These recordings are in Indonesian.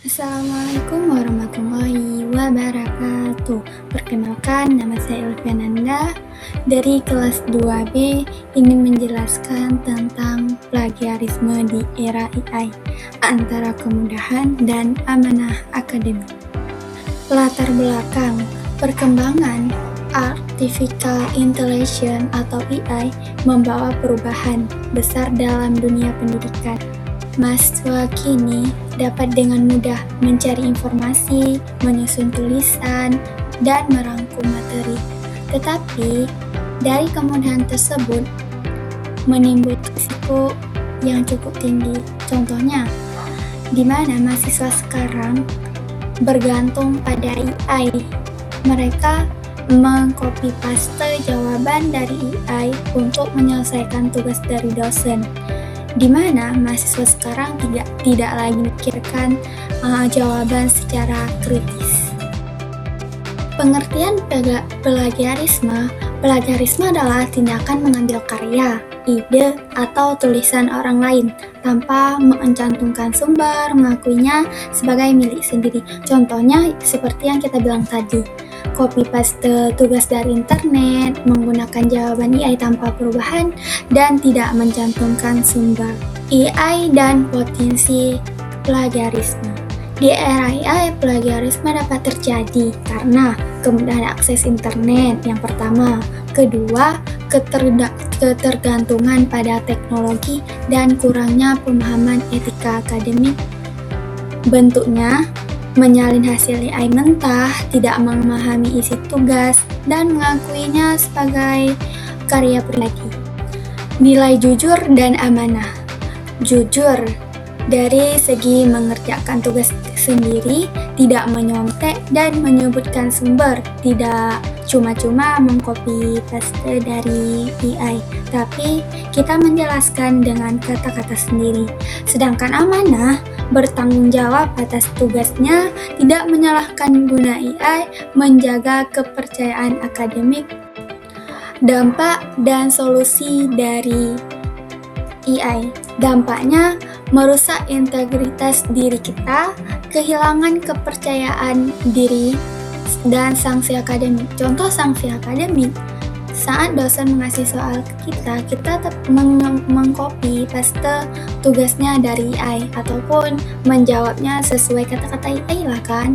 Assalamualaikum warahmatullahi wabarakatuh. Perkenalkan, nama saya Elviananda dari kelas 2B, ingin menjelaskan tentang plagiarisme di era AI antara kemudahan dan amanah akademik. Latar belakang perkembangan Artificial Intelligence atau AI membawa perubahan besar dalam dunia pendidikan. Mahasiswa kini dapat dengan mudah mencari informasi, menyusun tulisan, dan merangkum materi. Tetapi, dari kemudahan tersebut menimbulkan risiko yang cukup tinggi. Contohnya, di mana mahasiswa sekarang bergantung pada AI. Mereka mengcopy paste jawaban dari AI untuk menyelesaikan tugas dari dosen, di mana mahasiswa sekarang tidak lagi memikirkan jawaban secara kritis. Pengertian plagiarisme adalah tindakan mengambil karya, ide, atau tulisan orang lain tanpa mencantumkan sumber, mengakuinya sebagai milik sendiri. Contohnya seperti yang kita bilang tadi, copy paste tugas dari internet, menggunakan jawaban AI tanpa perubahan, dan tidak mencantumkan sumber. AI dan potensi plagiarisme. Di era AI, plagiarisme dapat terjadi karena kemudahan akses internet yang pertama, kedua, ketergantungan pada teknologi, dan kurangnya pemahaman etika akademik. Bentuknya, menyalin hasil AI mentah, tidak memahami isi tugas, dan mengakuinya sebagai karya pribadi. Nilai jujur dan amanah. Jujur, dari segi mengerjakan tugas sendiri, tidak menyontek dan menyebutkan sumber, tidak cuma-cuma mengcopy paste dari AI, tapi kita menjelaskan dengan kata-kata sendiri. Sedangkan amanah, bertanggung jawab atas tugasnya, tidak menyalahkan guna AI, menjaga kepercayaan akademik. Dampak dan solusi dari AI. Dampaknya merusak integritas diri kita, kehilangan kepercayaan diri, dan sanksi akademik. Contoh sanksi akademik, saat dosen mengasih soal ke kita tetap mengcopy paste tugasnya dari AI ataupun menjawabnya sesuai kata-kata AI lah kan,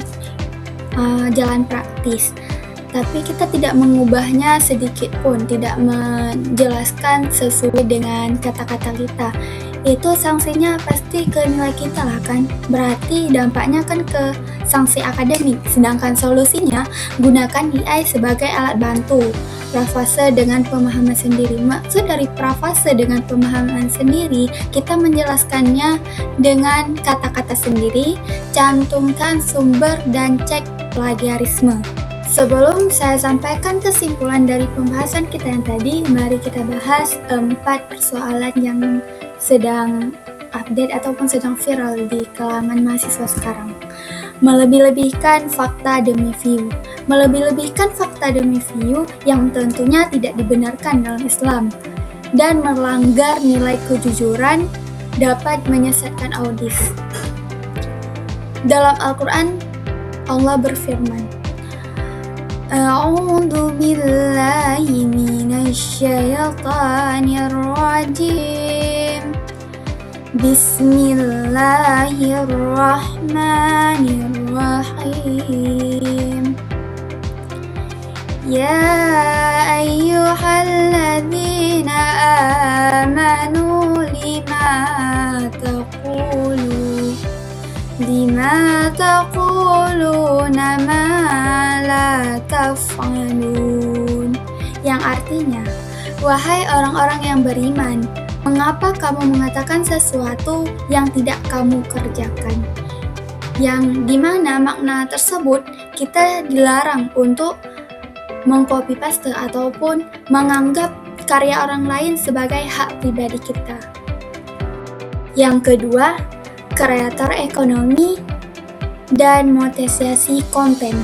jalan praktis. Tapi kita tidak mengubahnya sedikit pun, tidak menjelaskan sesuai dengan kata-kata kita. Itu sanksinya pasti ke nilai kita lah kan, berarti dampaknya kan ke sanksi akademik. Sedangkan solusinya, gunakan AI sebagai alat bantu, prafase dengan pemahaman sendiri. Maksud dari prafase dengan pemahaman sendiri, kita menjelaskannya dengan kata-kata sendiri, cantumkan sumber, dan cek plagiarisme. Sebelum saya sampaikan kesimpulan dari pembahasan kita yang tadi, mari kita bahas 4 persoalan yang sedang update ataupun sedang viral di kalangan mahasiswa sekarang. Melebih-lebihkan fakta demi view. Melebih-lebihkan fakta demi view yang tentunya tidak dibenarkan dalam Islam dan melanggar nilai kejujuran, dapat menyesatkan audis. Dalam Al-Quran, Allah berfirman, A'udzu billahi minasyaitonir rajim. Bismillahirrahmanirrahim. Ya ayyuhalladzina amanu lima taquluna ma la taf'alun, yang artinya, wahai orang-orang yang beriman, mengapa kamu mengatakan sesuatu yang tidak kamu kerjakan? Yang dimana makna tersebut kita dilarang untuk mengcopy paste ataupun menganggap karya orang lain sebagai hak pribadi kita. Yang kedua, kreator ekonomi dan monetisasi konten.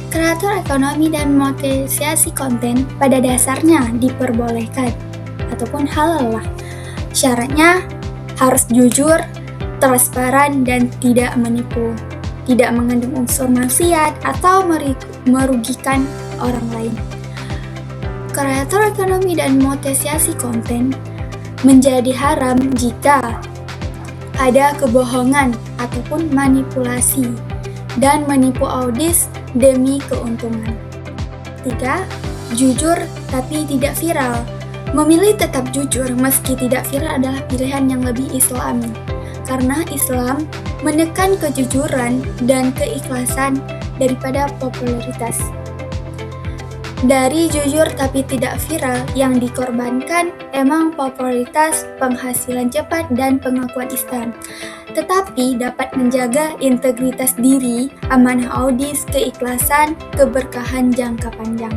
Kreator ekonomi dan monetisasi konten pada dasarnya diperbolehkan ataupun halal lah. Syaratnya harus jujur transparan dan tidak menipu, tidak mengandung unsur maksiat atau merugikan orang lain. Kreator ekonomi dan monetisasi konten menjadi haram jika ada kebohongan ataupun manipulasi dan menipu audiens demi keuntungan. 3. Jujur tapi tidak viral. Memilih tetap jujur meski tidak viral adalah pilihan yang lebih islami, karena Islam menekan kejujuran dan keikhlasan daripada popularitas. Dari jujur tapi tidak viral, yang dikorbankan emang popularitas, penghasilan cepat, dan pengakuan Islam. Tetapi dapat menjaga integritas diri, amanah audiens, keikhlasan, keberkahan jangka panjang.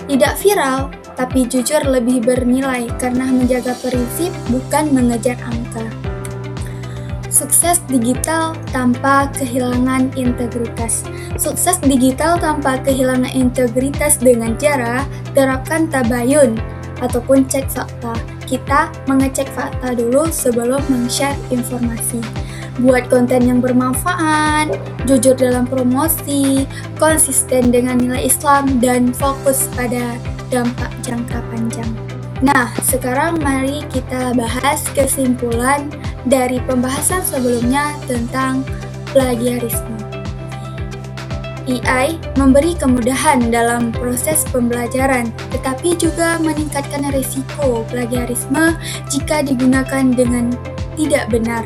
Tidak viral, tapi jujur lebih bernilai karena menjaga prinsip, bukan mengejar angka. Sukses digital tanpa kehilangan integritas. Sukses digital tanpa kehilangan integritas dengan cara terapkan tabayun ataupun cek fakta. Kita mengecek fakta dulu sebelum meng-share informasi. Buat konten yang bermanfaat, jujur dalam promosi, konsisten dengan nilai Islam, dan fokus pada dampak jangka panjang. Nah, sekarang mari kita bahas kesimpulan dari pembahasan sebelumnya tentang plagiarisme. AI memberi kemudahan dalam proses pembelajaran, tetapi juga meningkatkan risiko plagiarisme jika digunakan dengan tidak benar.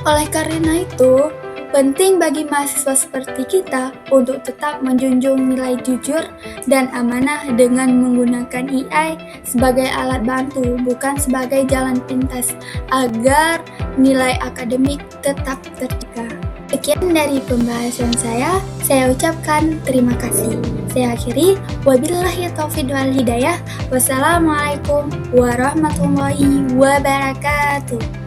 Oleh karena itu, penting bagi mahasiswa seperti kita untuk tetap menjunjung nilai jujur dan amanah dengan menggunakan AI sebagai alat bantu, bukan sebagai jalan pintas, agar nilai akademik tetap terjaga. Sekian dari pembahasan saya ucapkan terima kasih. Saya akhiri, wabillahi taufiq wal hidayah. Wassalamualaikum warahmatullahi wabarakatuh.